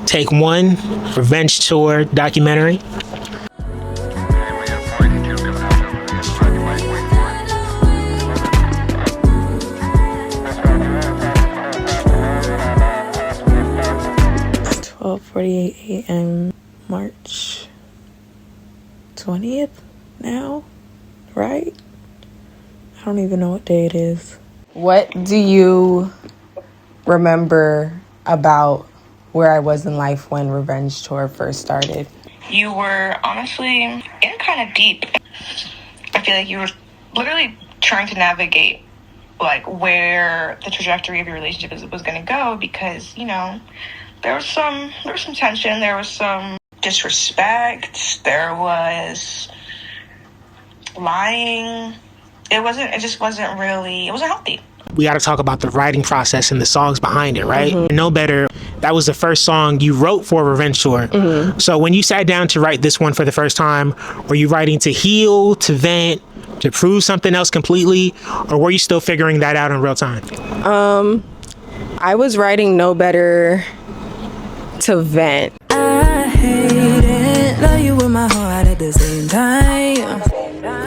Take One, Revenge Tour documentary. It's 12:48 a.m. March 20th now, right? I don't even know what day it is. What do you remember about where I was in life when Revenge Tour first started? You were honestly in kind of deep. I feel like you were literally trying to navigate like where the trajectory of your relationship was going to go, because, you know, there was some tension, there was some disrespect, there was lying. It wasn't healthy. We got to talk about the writing process and the songs behind it, right? Know Better, that was the first song you wrote for Revenge Tour. So when you sat down to write this one for the first time, were you writing to heal, to vent, to prove something else completely, or were you still figuring that out in real time? I was writing Know Better to vent. I hate it, love you with my heart at the same time.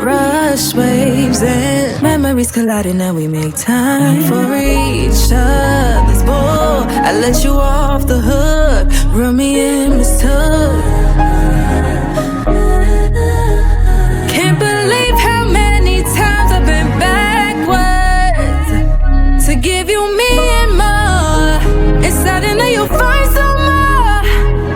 Rush waves and memories colliding, and we make time for each other's bowl. I let you off the hook, run me in this tub. Can't believe how many times I've been backwards to give you me and more. It's sudden that you'll find some more.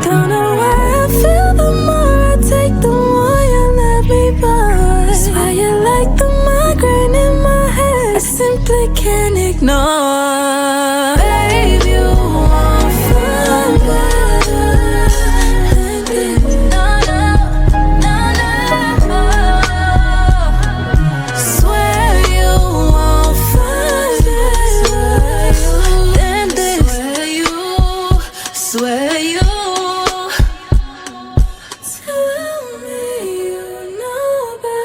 Don't know why I feel the more I take, the more you let me burn. Why you like the migraine in my head, I simply can't ignore. Babe, you won't feel better. No, swear you won't find better than this. Swear you. Tell me you know better.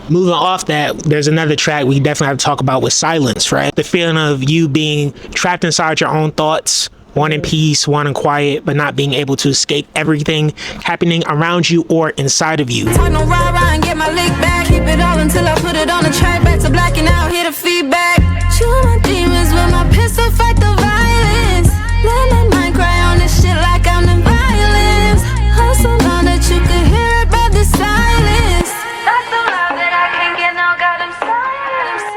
Moving off that, there's another track we definitely have to talk about with Silence, right? The feeling of you being trapped inside your own thoughts, wanting peace, wanting quiet, but not being able to escape everything happening around you or inside of you. Time to ride and get my lick back. Keep it all until I put it on the track. Back to blacking out, hear the feedback. Shoot my demons with my pistol, fight the violence. Let my mind cry on this shit like I'm the violence. I'm so loud that you could hear it by the silence. That's so loud that I can't get no goddamn silence.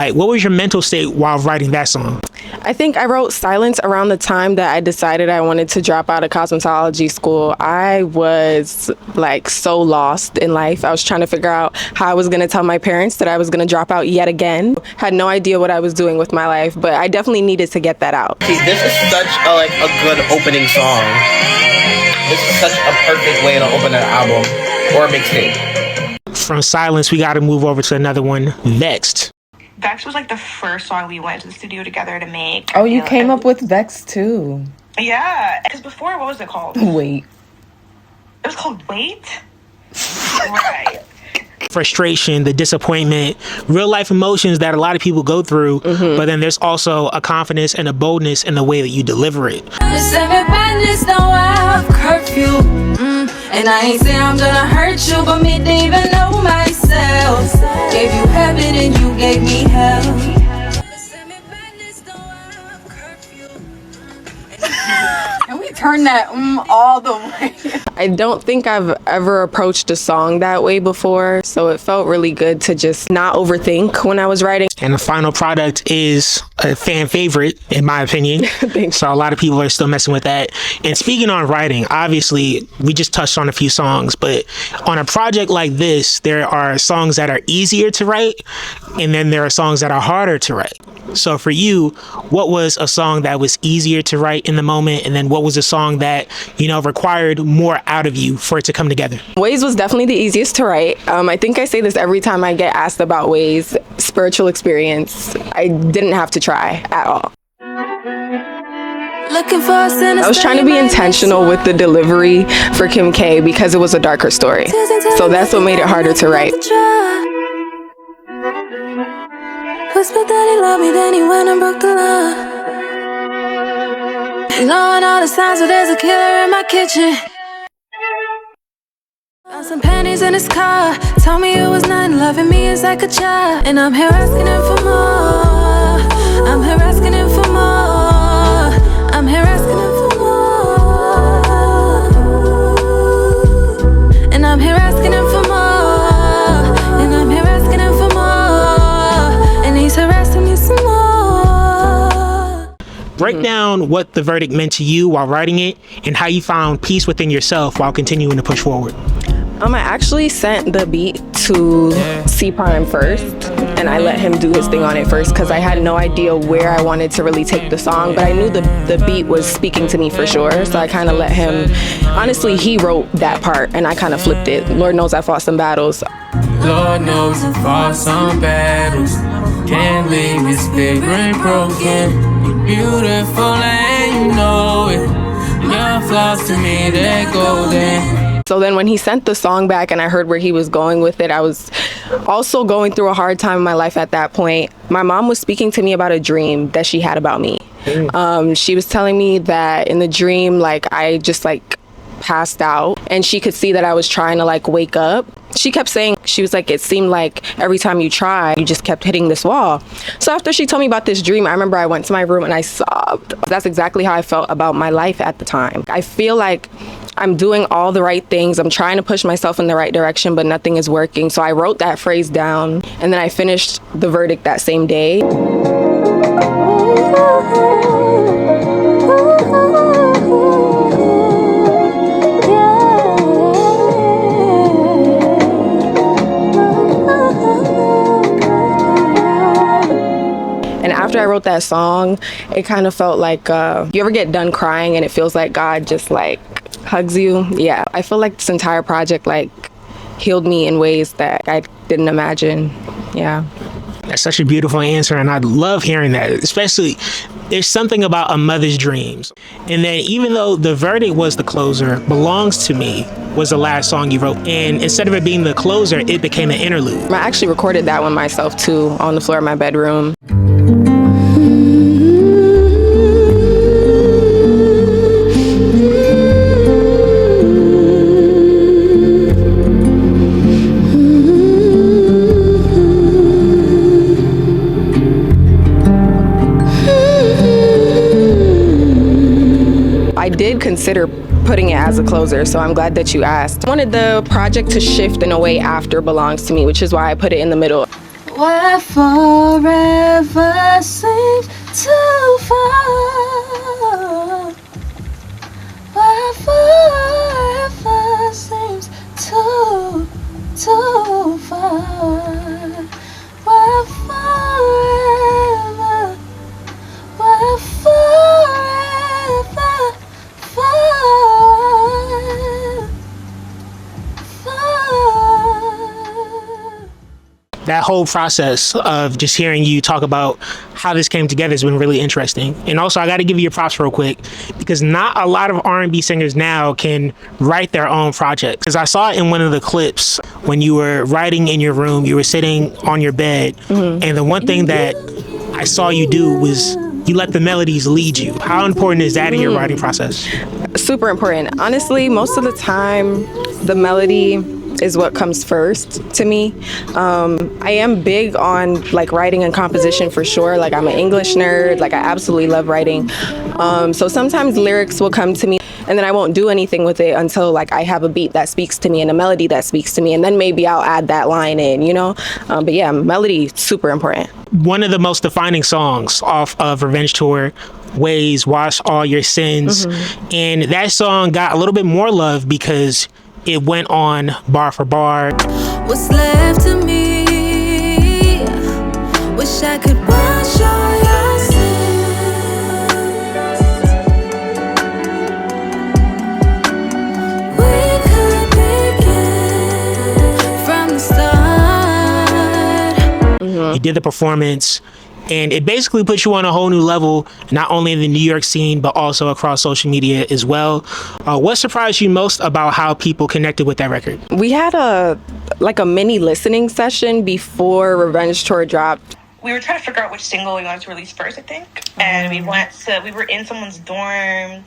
Like, what was your mental state while writing that song? I think I wrote Silence around the time that I decided I wanted to drop out of cosmetology school. I was like so lost in life. I was trying to figure out how I was going to tell my parents that I was going to drop out yet again. Had no idea what I was doing with my life, but I definitely needed to get that out. See, this is such a good opening song. This is such a perfect way to open an album or a mixtape. From Silence, we got to move over to another one, Vexed. Vex was like the first song we went to the studio together to make. Oh, you came up with Vex too. Yeah, because before, what was it called? Wait. It was called Wait? Right. Frustration, the disappointment, real life emotions that a lot of people go through, but then there's also a confidence and a boldness in the way that you deliver it. Just everybody just know I have curfew. And I ain't saying I'm gonna hurt you, but me didn't even know myself. Gave you heaven and you gave me hell. Can we turn that all the way? I don't think I've ever approached a song that way before, so it felt really good to just not overthink when I was writing. And the final product is a fan favorite, in my opinion. So a lot of people are still messing with that. And speaking on writing, obviously, we just touched on a few songs, but on a project like this, there are songs that are easier to write, and then there are songs that are harder to write. So for you, what was a song that was easier to write in the moment, and then what was a song that, you know, required more out of you for it to come together? Ways was definitely the easiest to write. I think I say this every time I get asked about Ways. Spiritual experience. I didn't have to try at all. I was trying to be intentional with the delivery for Kim K because it was a darker story. So that's what made it harder to write. Whispered that he loved me, then he went and broke the law. Ignoring all the signs, so there's a killer in my kitchen. Got some panties in his car. Tell me it was nothing, loving me is like a child. And I'm here asking him for more. I'm here asking him for more. I'm here asking him for more. And I'm here asking him for more. And I'm here asking him for more. And he's harassing me some more. Break down what the verdict meant to you while writing it and how you found peace within yourself while continuing to push forward. I actually sent the beat to C Prime first, and I let him do his thing on it first because I had no idea where I wanted to really take the song, but I knew the beat was speaking to me for sure, so I kind of let him. Honestly, he wrote that part, and I kind of flipped it. Lord knows I fought some battles. Lord knows I fought some battles. Can't leave me spirit broken. You're beautiful and you know it. Your flaws to me, they're golden. So then when he sent the song back and I heard where he was going with it, I was also going through a hard time in my life at that point. My mom was speaking to me about a dream that she had about me. She was telling me that in the dream, like, I just like passed out, and she could see that I was trying to like wake up. She kept saying, she was like, it seemed like every time you tried, you just kept hitting this wall. So after she told me about this dream, I remember I went to my room and I sobbed. That's exactly how I felt about my life at the time. I feel like I'm doing all the right things. I'm trying to push myself in the right direction, but nothing is working. So I wrote that phrase down, and then I finished the verdict that same day. And after I wrote that song, it kind of felt like, you ever get done crying and it feels like God just like hugs you? Yeah, I feel like this entire project like healed me in ways that I didn't imagine. Yeah. That's such a beautiful answer, and I love hearing that. Especially, there's something about a mother's dreams. And then even though the verdict was the closer, Belongs to Me was the last song you wrote. And instead of it being the closer, it became an interlude. I actually recorded that one myself too, on the floor of my bedroom. I did consider putting it as a closer, so I'm glad that you asked. I wanted the project to shift in a way after Belongs to Me, which is why I put it in the middle. Where forever seems too far. Where forever seems too far. Where forever That whole process of just hearing you talk about how this came together has been really interesting. And also, I got to give you your props real quick, because not a lot of R&B singers now can write their own projects. Because I saw it in one of the clips when you were writing in your room, you were sitting on your bed, and the one thing that I saw you do was you let the melodies lead you. How important is that in your writing process? Super important. Honestly, most of the time, the melody is what comes first to me. I am big on like writing and composition for sure. Like, I'm an English nerd. Like, I absolutely love writing. So sometimes lyrics will come to me and then I won't do anything with it until like I have a beat that speaks to me and a melody that speaks to me, and then maybe I'll add that line in, you know? But yeah, melody, super important. One of the most defining songs off of Revenge Tour, Ways, Wash All Your Sins. And that song got a little bit more love because it went on bar for bar. What's left of me? Wish I could wash all your sins. We could begin from the start. You did the performance, and it basically puts you on a whole new level, not only in the New York scene, but also across social media as well. What surprised you most about how people connected with that record? We had a mini listening session before Revenge Tour dropped. we were trying to figure out which single we wanted to release first, I think. And we were in someone's dorm.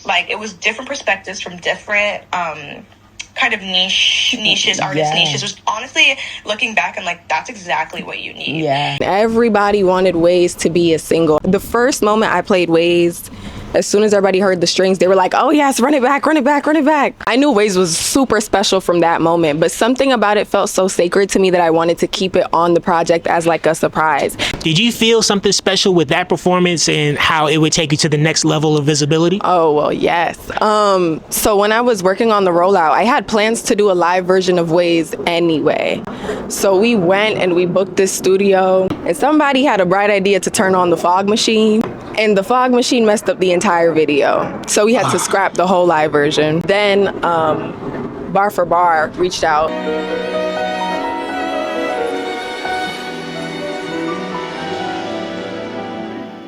Like, it was different perspectives from different kind of niches, artist niches, which honestly, looking back, I'm like, that's exactly what you need. Yeah. Everybody wanted Ways to be a single. The first moment I played Ways, as soon as everybody heard the strings, they were like, oh yes, run it back, run it back, run it back. I knew Ways was super special from that moment, but something about it felt so sacred to me that I wanted to keep it on the project as like a surprise. Did you feel something special with that performance and how it would take you to the next level of visibility? Oh, well, yes. So when I was working on the rollout, I had plans to do a live version of Ways anyway. So we went and we booked this studio, and somebody had a bright idea to turn on the fog machine, and the fog machine messed up the entire video. So we had to scrap the whole live version. Then Bar for Bar reached out.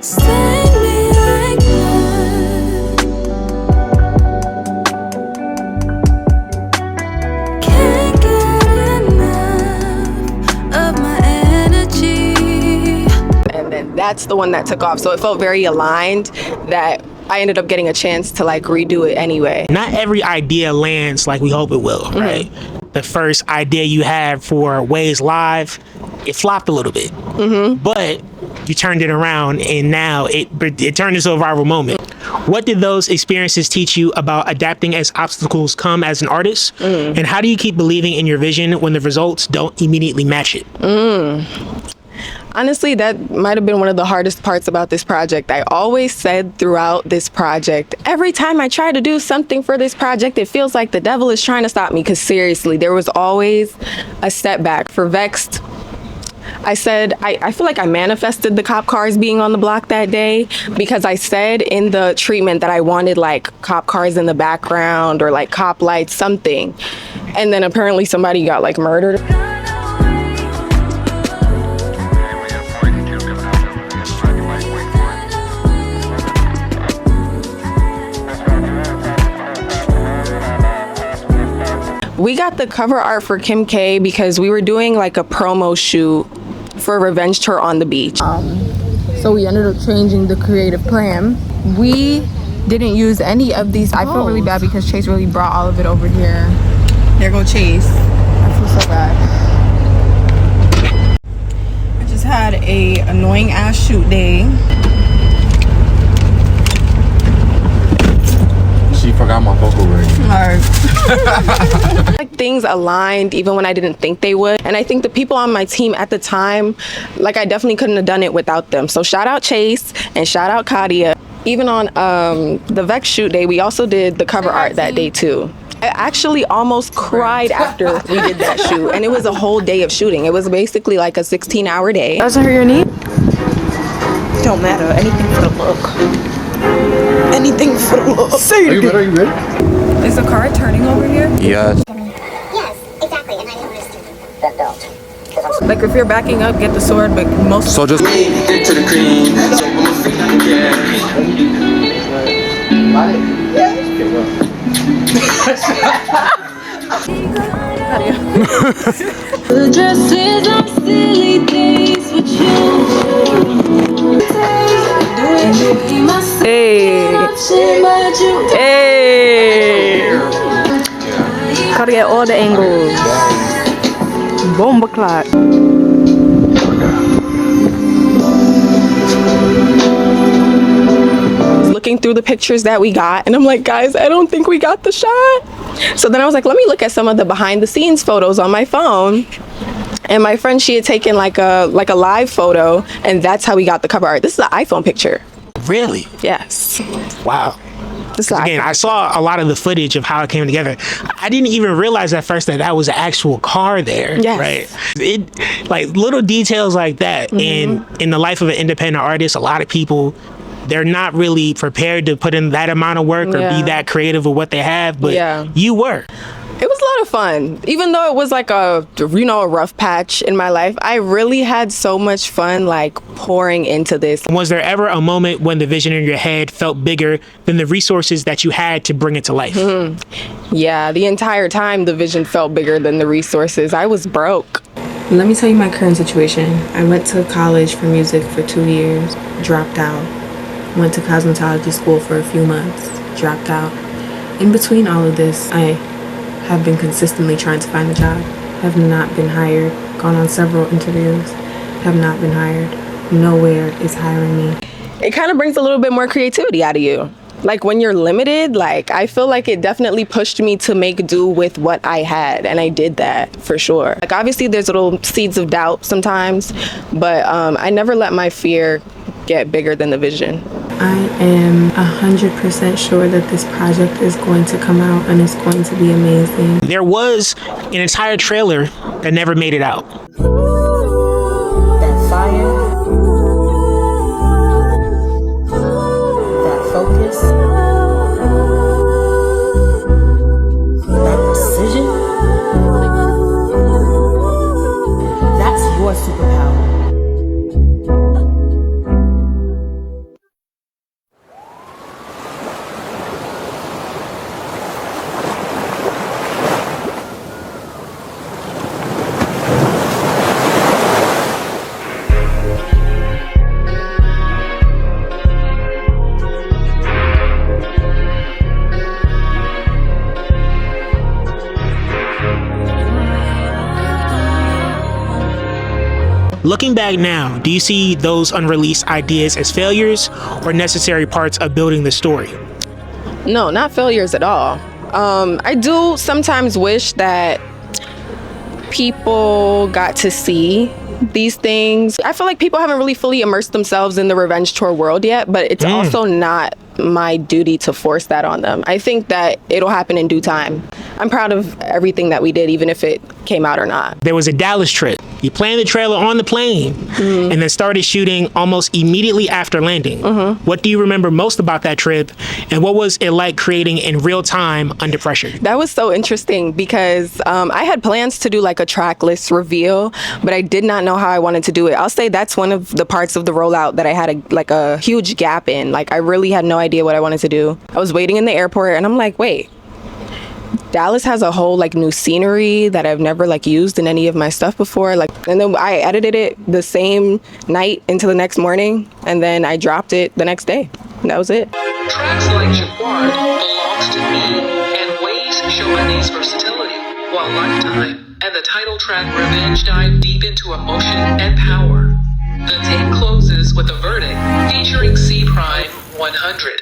Send me like that. Can't get enough of my energy. And then that's the one that took off. So it felt very aligned that I ended up getting a chance to like redo it anyway. Not every idea lands like we hope it will, right? The first idea you had for Ways Live, it flopped a little bit, but you turned it around, and now it turned into a viral moment. What did those experiences teach you about adapting as obstacles come as an artist? And how do you keep believing in your vision when the results don't immediately match it? Honestly, that might have been one of the hardest parts about this project. I always said throughout this project, every time I try to do something for this project, it feels like the devil is trying to stop me, because seriously, there was always a setback. For Vexed, I said, I feel like I manifested the cop cars being on the block that day, because I said in the treatment that I wanted like cop cars in the background or like cop lights, something. And then apparently somebody got like murdered. We got the cover art for Kim K because we were doing like a promo shoot for Revenge Tour on the Beach. So we ended up changing the creative plan. We didn't use any of these. I feel really bad because Chase really brought all of it over here. There go Chase. I feel so bad. I just had a annoying ass shoot day. She forgot my vocal ring. Like things aligned even when I didn't think they would. And I think the people on my team at the time, like I definitely couldn't have done it without them. So shout out Chase and shout out Kadia. Even on the Vex shoot day, we also did the cover art that day too. I actually almost cried after we did that shoot. And it was a whole day of shooting. It was basically like a 16-hour day. Doesn't hurt your knee? Don't matter. Anything for the look. Anything for the look. Are you ready? Are you ready? Is the car turning over here? Yes. Yes, exactly, and I understand that belt. Like if you're backing up, get the sword, but most. So just. Into the cream. The dresses on silly days with you. Hey. Hey. Gotta get all the angles. Bomba clock. Looking through the pictures that we got, and I'm like, guys, I don't think we got the shot. So then I was like, let me look at some of the behind the scenes photos on my phone. And my friend, she had taken like a live photo, and that's how we got the cover art. This is an iPhone picture. Really? Yes. Wow. This is Again, I saw a lot of the footage of how it came together. I didn't even realize at first that that was an actual car there. Yes. Right. It like little details like that. And in the life of an independent artist, a lot of people, they're not really prepared to put in that amount of work or be that creative with what they have. But you were. It was a lot of fun. Even though it was like a rough patch in my life, I really had so much fun like pouring into this. Was there ever a moment when the vision in your head felt bigger than the resources that you had to bring it to life? Yeah, the entire time the vision felt bigger than the resources. I was broke. Let me tell you my current situation. I went to college for music for 2 years, dropped out. Went to cosmetology school for a few months, dropped out. In between all of this, I have been consistently trying to find a job. Have not been hired. Gone on several interviews. Have not been hired. Nowhere is hiring me. It kind of brings a little bit more creativity out of you. Like when you're limited, like I feel like it definitely pushed me to make do with what I had, and I did that for sure. Like obviously there's little seeds of doubt sometimes, but I never let my fear get bigger than the vision. I am 100% sure that this project is going to come out and it's going to be amazing. There was an entire trailer that never made it out. That fire, that focus, that precision, that's your superpower. Looking back now, do you see those unreleased ideas as failures or necessary parts of building the story? No, not failures at all. I do sometimes wish that people got to see these things. I feel like people haven't really fully immersed themselves in the revenge tour world yet, but it's also not my duty to force that on them. I think that it'll happen in due time. I'm proud of everything that we did, even if it came out or not. There was a Dallas trip. You planned the trailer on the plane and then started shooting almost immediately after landing. What do you remember most about that trip, and what was it like creating in real time under pressure? That was so interesting because I had plans to do like a track list reveal, but I did not know how I wanted to do it. I'll say that's one of the parts of the rollout that I had a huge gap in. Like I really had no idea what I wanted to do. I was waiting in the airport and I'm like, wait, Dallas has a whole like new scenery that I've never like used in any of my stuff before. Like, and then I edited it the same night into the next morning, and then I dropped it the next day. And that was it. Tracks like Jacquard, Belongs to Me, and Ways show Ahnays' versatility, while Lifetime and the title track Revenge dive deep into emotion and power. The tape closes with a verdict featuring C Prime 100.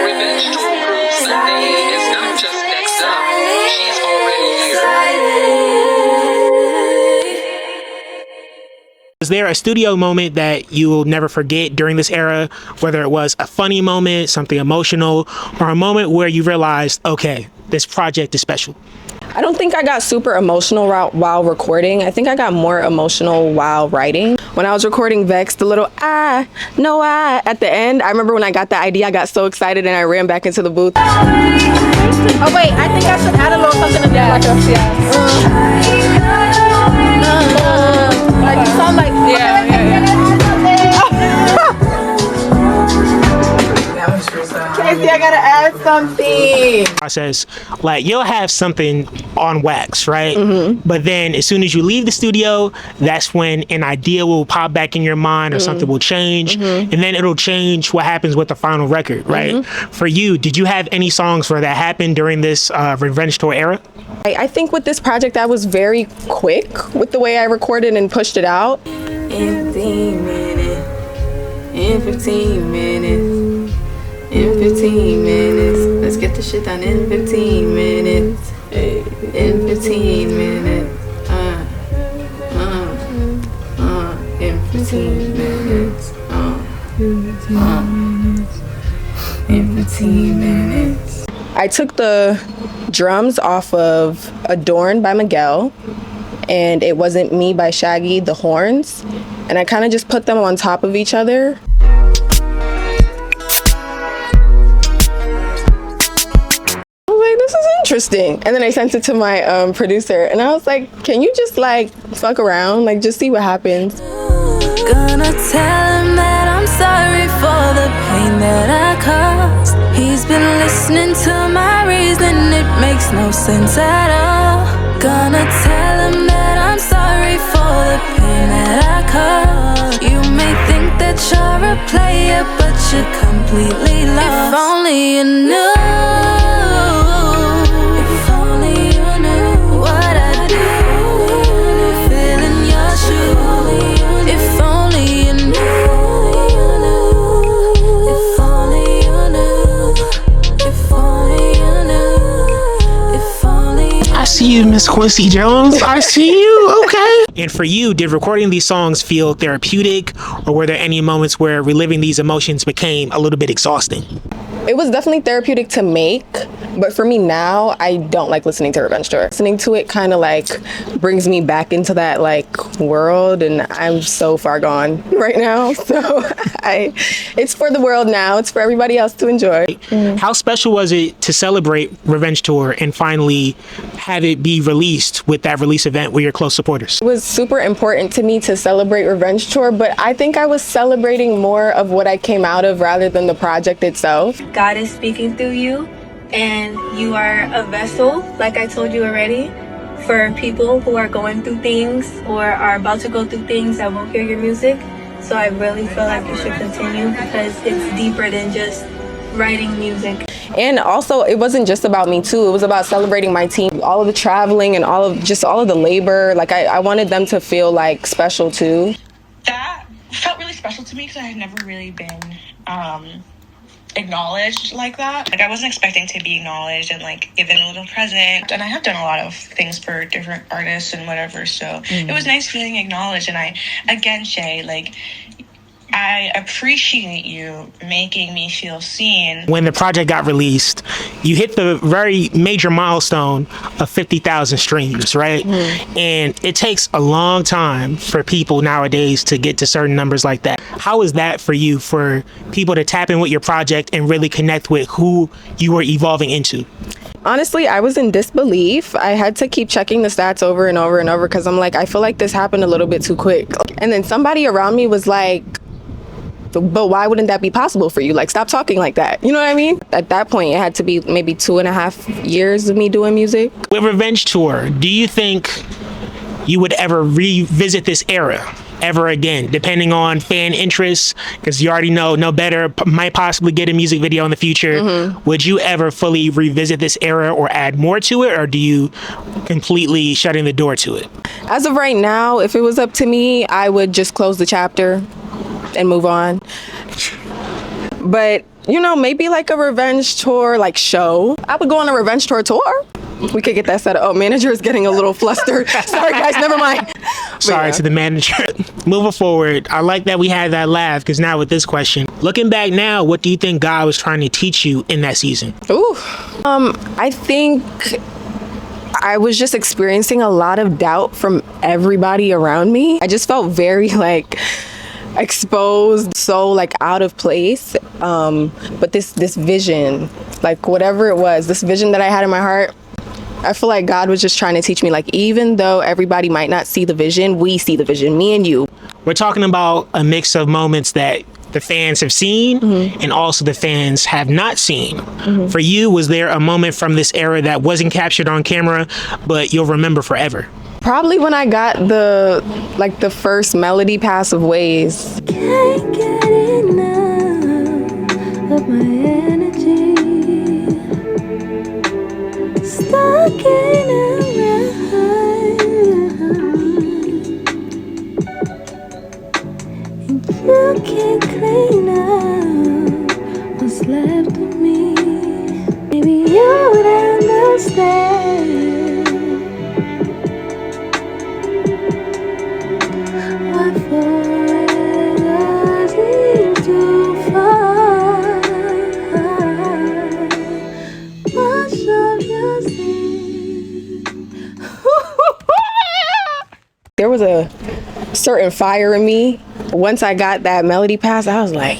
Revenge tour proves Ahnays is not just next up, she's already here. Was there a studio moment that you will never forget during this era, whether it was a funny moment, something emotional, or a moment where you realized, okay, this project is special? I don't think I got super emotional while recording. I think I got more emotional while writing. When I was recording Vex, the little at the end, I remember when I got the idea, I got so excited and I ran back into the booth. Oh wait, I think I should add a little something to that. Like you sound like Casey, I gotta add something. Process, like you'll have something on wax, right? But then as soon as you leave the studio, that's when an idea will pop back in your mind or something will change, and then it'll change what happens with the final record, right? For you, did you have any songs where that happened during this Revenge Tour era? I think with this project, I was very quick with the way I recorded and pushed it out. In 15 minutes, in 15 minutes, in 15 minutes. Let's get the shit done in 15 minutes. In 15 minutes. In 15 minutes. In 15 minutes. I took the drums off of Adorn by Miguel, and It Wasn't Me by Shaggy, the horns, and I kind of just put them on top of each other. This is interesting. And then I sent it to my producer and I was like, can you just like fuck around, like just see what happens. Gonna tell him that I'm sorry for the pain that I caused. He's been listening to my reason, it makes no sense at all. Gonna tell him that I'm sorry the pain that I caused. You may think that you're a player, but you're completely lost. If only you knew. If only you knew what I do. Fill in your shoes. If only you knew. If only you knew. If only you knew. If only. I see you, Miss Quincy Jones. I see you. Okay. And for you, did recording these songs feel therapeutic, or were there any moments where reliving these emotions became a little bit exhausting? It was definitely therapeutic to make, but for me now, I don't like listening to Revenge Tour. Listening to it kind of like brings me back into that like world, and I'm so far gone right now. So it's for the world now. It's for everybody else to enjoy. How special was it to celebrate Revenge Tour and finally have it be released with that release event with your close supporters? It was super important to me to celebrate Revenge Tour, but I think I was celebrating more of what I came out of rather than the project itself. God is speaking through you, and you are a vessel, like I told you already, for people who are going through things or are about to go through things that won't hear your music. So I really feel like you should continue because it's deeper than just writing music. And also, it wasn't just about me too. It was about celebrating my team, all of the traveling and all of the labor. Like I wanted them to feel like special too. That felt really special to me because I had never really been acknowledged like that. Like I wasn't expecting to be acknowledged and like given a little present. And I have done a lot of things for different artists and whatever. So it was nice feeling acknowledged. And again, Shay, like I appreciate you making me feel seen. When the project got released, you hit the very major milestone of 50,000 streams, right? And it takes a long time for people nowadays to get to certain numbers like that. How is that for you, for people to tap in with your project and really connect with who you were evolving into? Honestly, I was in disbelief. I had to keep checking the stats over and over and over because I'm like, I feel like this happened a little bit too quick. And then somebody around me was like, but why wouldn't that be possible for you? Like, stop talking like that. You know what I mean? At that point, it had to be maybe 2.5 years of me doing music. With Revenge Tour, do you think you would ever revisit this era ever again, depending on fan interests? Because you already know No Better might possibly get a music video in the future. Would you ever fully revisit this era or add more to it, or do you completely shutting the door to it? As of right now, if it was up to me, I would just close the chapter and move on. But you know, maybe like a Revenge Tour like show. I would go on a Revenge Tour tour. We could get that set up. Oh, manager is getting a little flustered. Sorry guys, never mind. Sorry to the manager. Moving forward, I like that we had that laugh, because now with this question, looking back now, what do you think God was trying to teach you in that season? I think I was just experiencing a lot of doubt from everybody around me. I just felt very like exposed, so like out of place. But this vision, like whatever it was, this vision that I had in my heart, I feel like God was just trying to teach me, like, even though everybody might not see the vision, we see the vision, me and you. We're talking about a mix of moments that the fans have seen and also the fans have not seen. For you, was there a moment from this era that wasn't captured on camera, but you'll remember forever? Probably when I got the first melody pass of Ways. Can't get enough of my energy. Stuck in around, and you can't clean up what's left of me. Maybe you would understand. What forever seems too far. Much of your sin. There was a certain fire in me. Once I got that melody pass, I was like,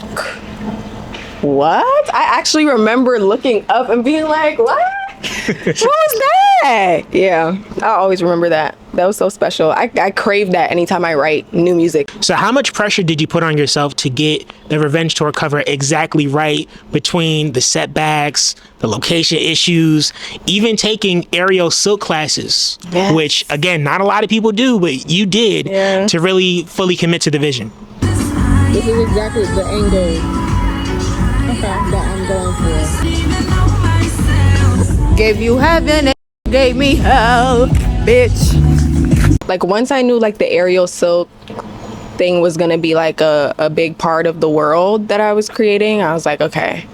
what? I actually remember looking up and being like, what? What was that? Yeah, I always remember that That was so special. I crave that anytime I write new music. So how much pressure did you put on yourself to get the Revenge Tour cover exactly right, between the setbacks, the location issues, even taking aerial silk classes, yes. which again, not a lot of people do, but you did, to really fully commit to the vision? This is exactly the angle that I'm going for. Gave you heaven and gave me hell, bitch. Like once I knew like the aerial silk thing was gonna be like a big part of the world that I was creating, I was like, okay,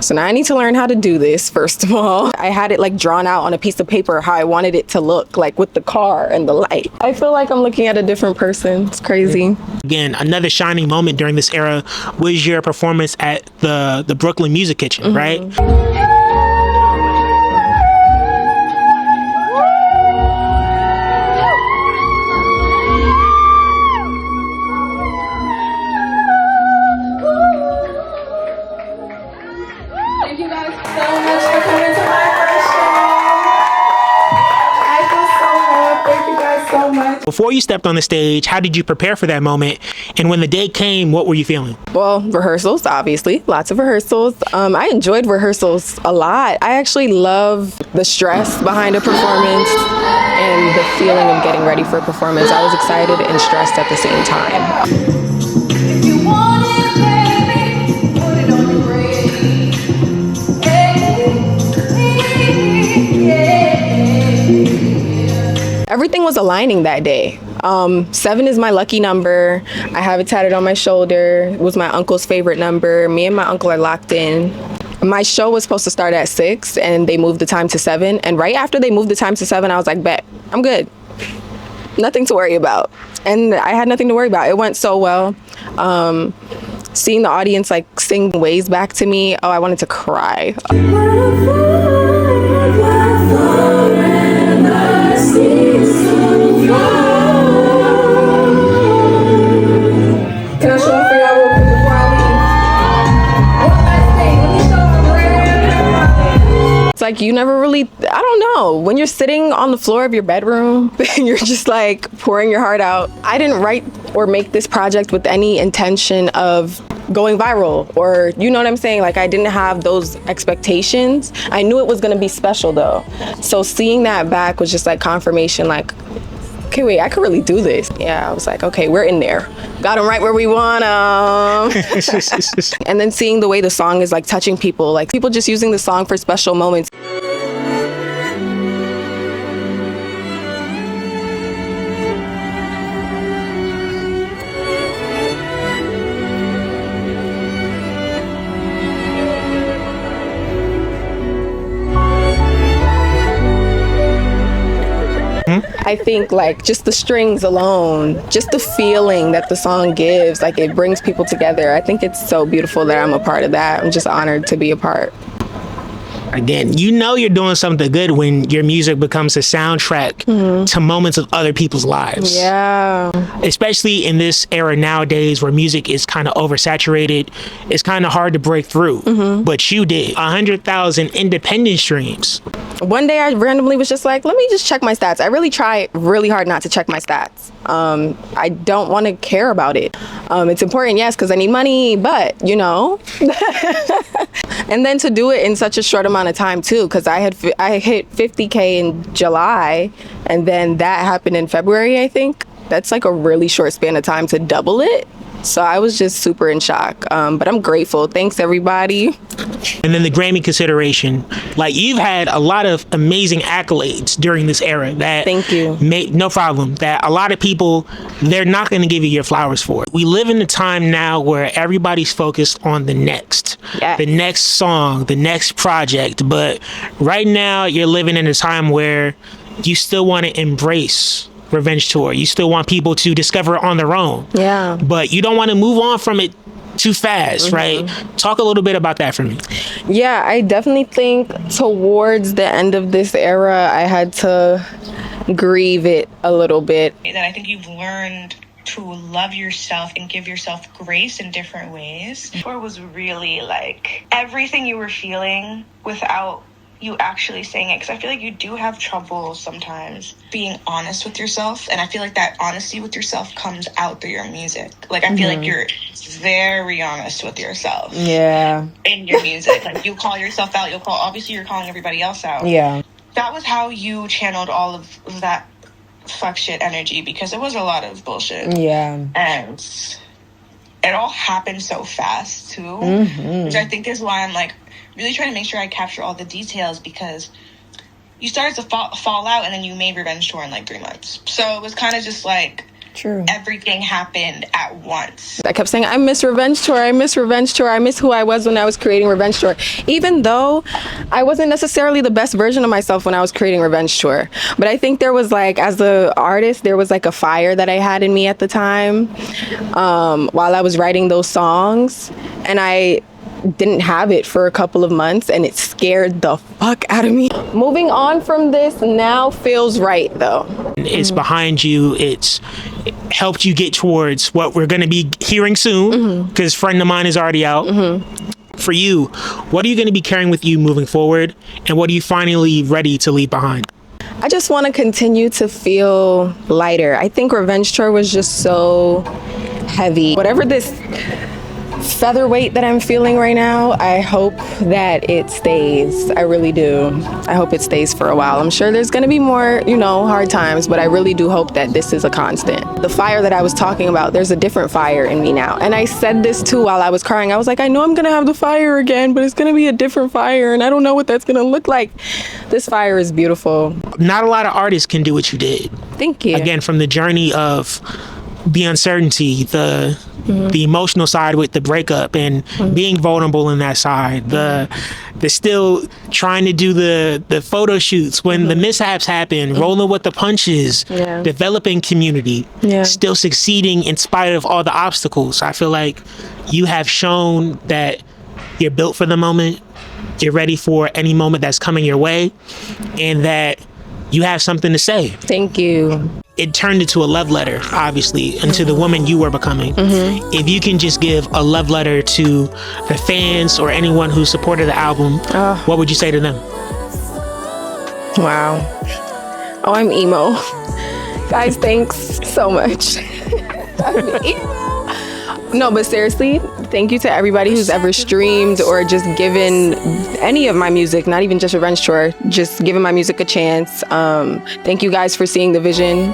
so now I need to learn how to do this. First of all, I had it like drawn out on a piece of paper how I wanted it to look, like with the car and the light. I feel like I'm looking at a different person. It's crazy. Again, another shining moment during this era was your performance at the Brooklyn Music Kitchen, right? Thank you guys so much for coming to my first show. I feel so good. Thank you guys so much. Before you stepped on the stage, how did you prepare for that moment? And when the day came, what were you feeling? Well, rehearsals, obviously, lots of rehearsals. I enjoyed rehearsals a lot. I actually love the stress behind a performance and the feeling of getting ready for a performance. I was excited and stressed at the same time. If you want it, baby, put it on the radio. Everything was aligning that day. 7 is my lucky number. I have it tatted on my shoulder. It was my uncle's favorite number. Me and my uncle are locked in. My show was supposed to start at 6 and they moved the time to 7. And right after they moved the time to 7, I was like, bet, I'm good. Nothing to worry about. And I had nothing to worry about. It went so well. Seeing the audience like sing Ways back to me, oh, I wanted to cry. Can I show up for y'all real quick before I leave? One last thing. Let me show my It's like you never really, I don't know, when you're sitting on the floor of your bedroom and you're just like pouring your heart out. I didn't write or make this project with any intention of going viral, or you know what I'm saying? Like I didn't have those expectations. I knew it was gonna be special though. So seeing that back was just like confirmation, like, okay, wait, I could really do this. Yeah, I was like, okay, we're in there. Got them right where we want them. And then seeing the way the song is like touching people, like people just using the song for special moments. I think like just the strings alone, just the feeling that the song gives, like it brings people together. I think it's so beautiful that I'm a part of that. I'm just honored to be a part. Again, you know you're doing something good when your music becomes a soundtrack to moments of other people's lives. Yeah. Especially in this era nowadays where music is kind of oversaturated. It's kind of hard to break through. But you did. 100,000 independent streams. One day I randomly was just like, let me just check my stats. I really try really hard not to check my stats. I don't want to care about it. It's important, yes, because I need money, but you know. And then to do it in such a short amount of time too, because I hit 50K in July, and then that happened in February, I think. That's like a really short span of time to double it. So I was just super in shock, but I'm grateful. Thanks, everybody. And then the Grammy consideration. Like, you've had a lot of amazing accolades during this era that thank you. No problem. That a lot of people, they're not going to give you your flowers for. We live in a time now where everybody's focused on the next, the next song, the next project. But right now, you're living in a time where you still want to embrace Revenge Tour. You still want people to discover it on their own. Yeah. But you don't want to move on from it too fast, right? Talk a little bit about that for me. Yeah, I definitely think towards the end of this era, I had to grieve it a little bit. That I think you've learned to love yourself and give yourself grace in different ways. Tour was really like everything you were feeling without you actually saying it, because I feel like you do have trouble sometimes being honest with yourself, and I feel like that honesty with yourself comes out through your music. Like I feel like you're very honest with yourself. Yeah. In your music, like you call yourself out. Obviously you're calling everybody else out. Yeah. That was how you channeled all of that fuck shit energy, because it was a lot of bullshit. Yeah. And it all happened so fast too, which I think is why I'm like really trying to make sure I capture all the details, because you started to fall out and then you made Revenge Tour in like 3 months. So it was kind of just like everything happened at once. I kept saying, I miss Revenge Tour, I miss Revenge Tour, I miss who I was when I was creating Revenge Tour. Even though I wasn't necessarily the best version of myself when I was creating Revenge Tour. But I think there was like, as the artist, there was like a fire that I had in me at the time while I was writing those songs. And I didn't have it for a couple of months, and it scared the fuck out of me. Moving on from this now feels right though. It's behind you. It helped you get towards what we're going to be hearing soon, because Friend of Mine is already out. For you, what are you going to be carrying with you moving forward, and what are you finally ready to leave behind? I just want to continue to feel lighter. I think Revenge Tour was just so heavy. Whatever this featherweight that I'm feeling right now, I hope that it stays. I really do. I hope it stays for a while. I'm sure there's gonna be more, hard times, but I really do hope that this is a constant. The fire that I was talking about, there's a different fire in me now. And I said this too while I was crying. I was like, I know I'm gonna have the fire again, but it's gonna be a different fire, and I don't know what that's gonna look like. This fire is beautiful. Not a lot of artists can do what you did. Thank you. Again, from the journey of the uncertainty, the emotional side with the breakup, and being vulnerable in that side, the still trying to do the photo shoots when the mishaps happen, rolling with the punches, developing community, still succeeding in spite of all the obstacles. I feel like you have shown that you're built for the moment, you're ready for any moment that's coming your way, and that you have something to say. Thank you. It turned into a love letter, obviously, into the woman you were becoming. If you can just give a love letter to the fans or anyone who supported the album, what would you say to them? Wow. Oh, I'm emo. Guys, thanks so much. I'm emo. No, but seriously, thank you to everybody who's ever streamed or just given any of my music, not even just Revenge Tour, just giving my music a chance. Thank you guys for seeing the vision.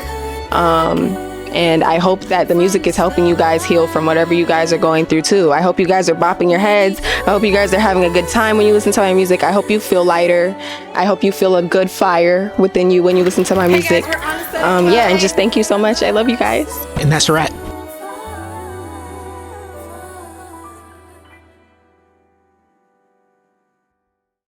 And I hope that the music is helping you guys heal from whatever you guys are going through too. I hope you guys are bopping your heads. I hope you guys are having a good time when you listen to my music. I hope you feel lighter. I hope you feel a good fire within you when you listen to my music. And just thank you so much. I love you guys. And that's a wrap.